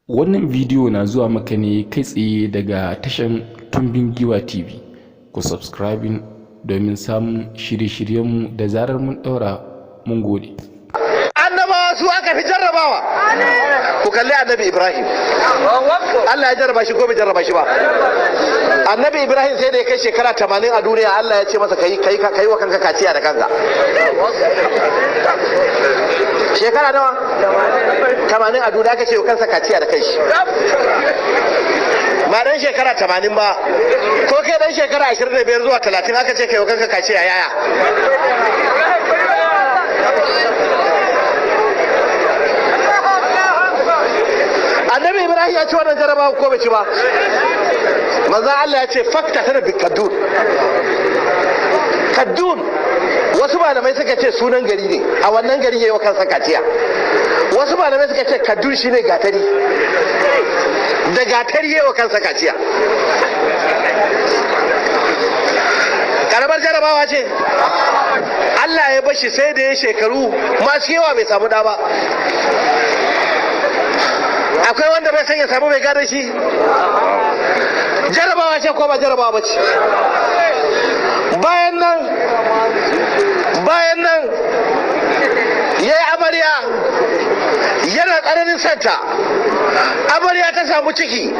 Wannan bidiyo na zuwa maka ne kai tsaye daga tashan Tumbin Giwa TV. Ku subscribing domin samun shirye-shiryenmu da zarar mun ɗaura. Mun gode. Annabawa su aka fi jarrabawa. Ku kalli annabi Ibrahim. Allah ya jarraba shi ko bai jarraba shi ba? Annabi Ibrahim sai da ya kai shekara 80 a duniya, Allah ya ce masa kai wa kanka kaciya da kanka. Shekara nawa? 80 a duniya aka ce wa kansa kaciya da kai shi. Ba dan shekara 80 ba, ko kai dan shekara 25 zuwa 30 aka ce kai wa kanka kaciya yaya? Annabi Ibrahim ya ci wannan jarabawa ko bai ci ba? Manzo Allah ya ce fakta tana bi Kadun. Kadun wasu malamai suka ce sunan gari ne, a wannan gari yayi wa kansa kaciya. Wasu malamai suka ce Kadun shine gatari, da gatari yayi wa kansa kaciya. Karamar jarabawa ce. Allah ya bashi sai da ya shekaru masu yawa bai samu da ba. Akwai wanda bai san ya samu mai gada shi? Jarabawa ce ko ba jarabawa ba ce? Bayan nan ya yi amarya, yana tsananin santa. Amarya ta samu ciki,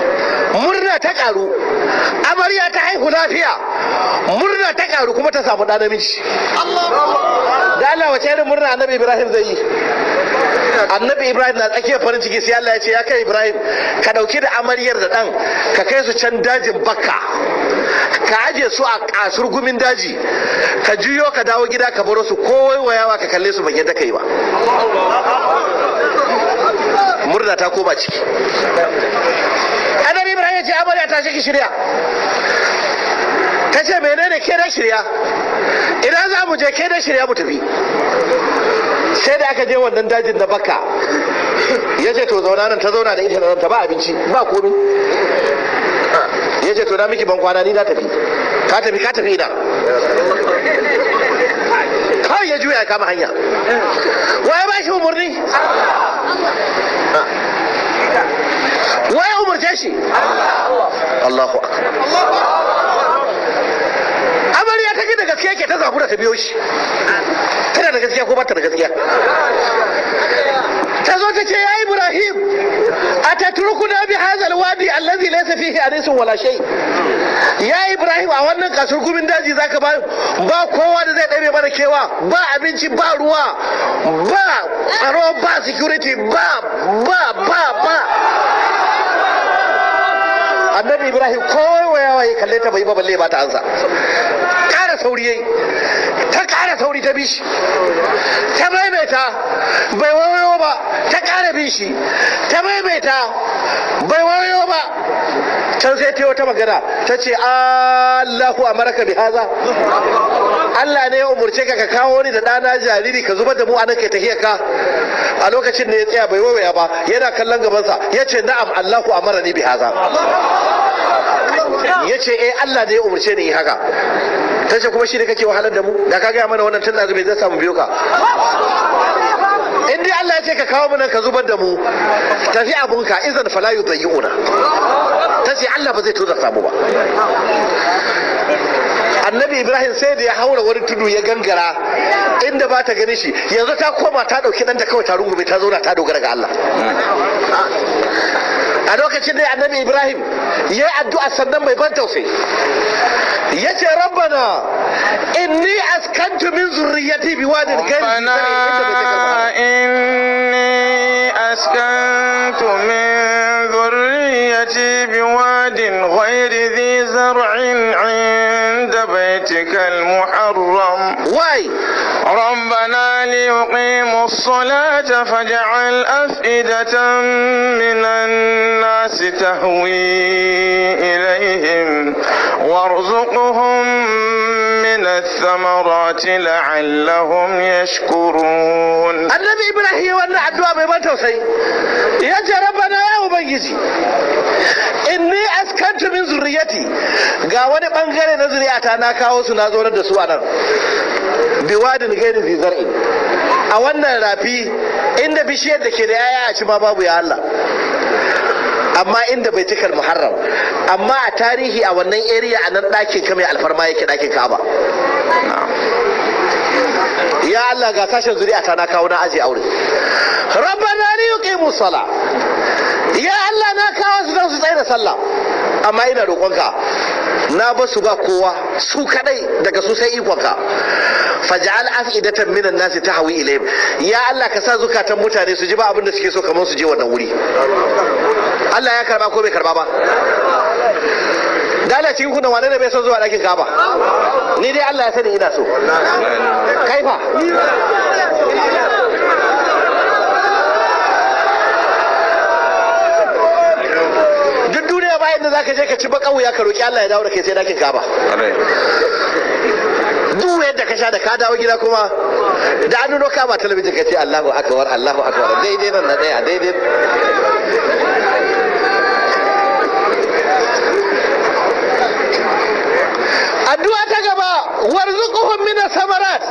murna ta karu. Amarya ta haihu lafiya, murna ta karu kuma ta samu ɗa namiji. Da Allah wace irin murna annabi Ibrahim zai yi? Annabi Ibrahim na tsakiyar farin ciki sai Allah ya ce ya kai Ibrahim, ka dauki da amaryar da dan ka kai su can dajin Bakka, ka aje su a kasur gumin daji, ka juyo ka dawo gida ka baro su, ko waiwayawa ka kalle su bayyana kai ba. Murna ta koma ciki. Annabi Ibrahim ya ce amarya ta shi shirya. Ta ce menene ke da shirya? Idan za mu je ke da shirya mu tafi. Sai da aka je wannan dajin na Bakka, ya ce to zauna nan, ta zauna da ita nan, ta ba abinci ba komi. Ya ce to na miki ban kwana, ni na tafi. Ka tafi ina. Kawai ya juya ya kama hanya. Waye ba shi umarni? Waye umarce shi? Allahu akbar. Amarya ta ji da gaskiya ke ta zabura ta biyo shi. Tana da gaskiya ko ba ta da gaskiya? Ta zo ta ce ya Ibrahim, atatrukuna bi hadha alwadi allazi laysa fihi anisun wala shay. Ya Ibrahim, a wannan kasur gumin daji zaka ba kowa da zai ɗabe mana kewa, ba abinci, ba ruwa, ba tsaro, ba security, ba. Annabi Ibrahim kowa ya kalle ta bai ba balle ba ta ansa. Ƙara sauri yayi, ta ƙara sauri ta bishi, ta maimaita bai wayo ba, ta ƙara bishi, ta maimaita bai wayo ba. Can sai ta yi wata magana ta ce Allahu amaraka bi haza, Allah ne ya umurce ka kawo ni da ɗana jariri ka zubar da mu anan kai tahiyar ka. A lokacin da ya tsaya bai wawaya ba, yana kallon gabansa, ya ce na'am Allahu amarani bi haza. Ya ce Allah ne ya umurce ni haka. Ta ce kuma shi ne kake wahalar da mu, da ka gaya mana wannan tun da zai zai samu biyo ka. In dai Allah ya ce ka kawo mana ka zubar da mu, tafi abunka, izan fala yudayyuna. Ta ce Allah ba zai tozarta mu ba. Annabi Ibrahim sai da ya haura wani tudu ya gangara inda ba ta gani shi, yanzu ta koma ta dauki ɗanta kawai ta rungume ta zauna ta dogara ga Allah. A lokacin da annabi Ibrahim ya yi addu'a sannan mai ban tausayi, ya ce rabbana inni askantu min zurriyati biwadin غير ذي زرع عند بيتك المحرم ربنا ليقيموا الصلاة فاجعل أفئدة من الناس تهوي إليهم وارزقهم من الثمرات لعلهم يشكرون. النبي إبراهيم وانا الدعاء بما توصي يا ربنا يا أبنجي inni askantu min zurriyati, ga wani bangare na zuriyata na kawo su na zo da su anan biwadin gairi zi zar'i, a wannan rafi inda bishiyar da ke da yaya a ci ma babu ya Allah. amma inda bai cikar muharram, amma a tarihi a wannan area a nan ɗakin ka mai alfarma yake ɗakin Ka'aba. Ya Allah ga tashin zuri'a ta na kawo na aje aure. Rabbana li yuqimu sala. Ya Allah na kawo su don su tsaye da sallah. Amma ina roƙonka na ba su ba kowa su kadai daga su sai ikonka. Faj'al af'idatan minan nasi tahwi ilayhim. Ya Allah ka sa zukatan mutane su ji ba abin da suke so kamar su je wannan wuri. Allah ya karba ko bai karba ba? Dala cikin kuna wane ne bai son zuwa ɗakin Ka'aba? Ni dai Allah ya sani ina so. Kai fa? Duk duniya bayan da zaka je ka ci baka wuya ka roki Allah ya dawo da kai sai ɗakin Ka'aba. Duk yadda ka sha da ka dawo gida kuma da an nuno Ka'aba talabijin ka ce Allahu akbar Allahu akbar daidai nan na daya daidai. Addu'a ta gaba warzuquhum min samarat.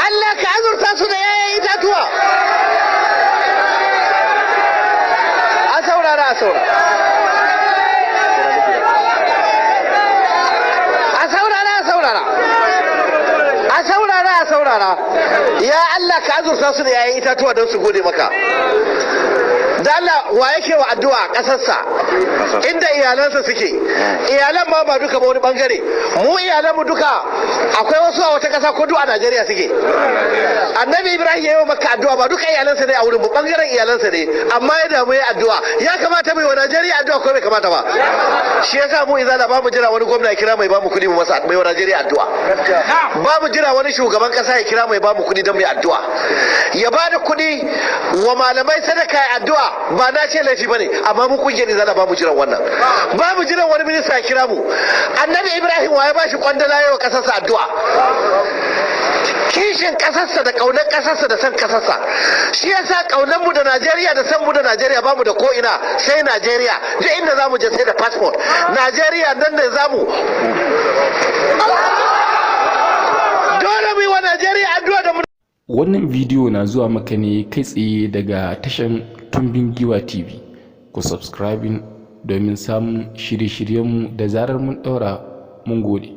Allah ka azurta su da yayin itatuwa. A saurara a saurara. A saurara a saurara. A saurara a saurara. Ya Allah ka azurta su da yayin itatuwa don su gode maka. Da Allah wa yake wa addu'a kasarsa inda iyalansa suke, iyalan ma ba duka ba wani bangare, mu iyalan mu duka akwai wasu a wata kasa ko duk a Najeriya suke. Annabi Ibrahim ya yi maka addu'a ba duka iyalansa ne a wurin mu, bangaren iyalansa ne, amma ya damu ya addu'a. Ya kamata mai wa Najeriya addu'a ko bai kamata ba? Shi yasa mu izala ba mu jira wani gwamna ya kira mai ba mu kudi mu masa mai wa Najeriya addu'a. Ba mu jira wani shugaban kasa ya kira mai ba mu kudi don mai addu'a. Ya ba da kudi wa malamai sadaka ya addu'a ba na ce laifi bane, amma mu kungiyar izala ba mu jiran wannan. Ba mu jiran wani minista ya kira mu. Annabi Ibrahim wa ya bashi kwandala yawa kasarsa addu'a. Kishin kasarsa da kaunar kasarsa da san kasarsa shi yasa kaunar mu da Najeriya da san mu da Najeriya ba mu da ko ina sai Najeriya. Duk inda zamu je sai da passport Najeriya nan ne zamu. Dole mu yi wa Najeriya addu'a da mu. Wannan bidiyo na zuwa maka ne kai tsaye daga tashan Tumbin Giwa TV. Ku subscribing domin samun shirye-shiryenmu da zarar mun ɗaura. Mun gode.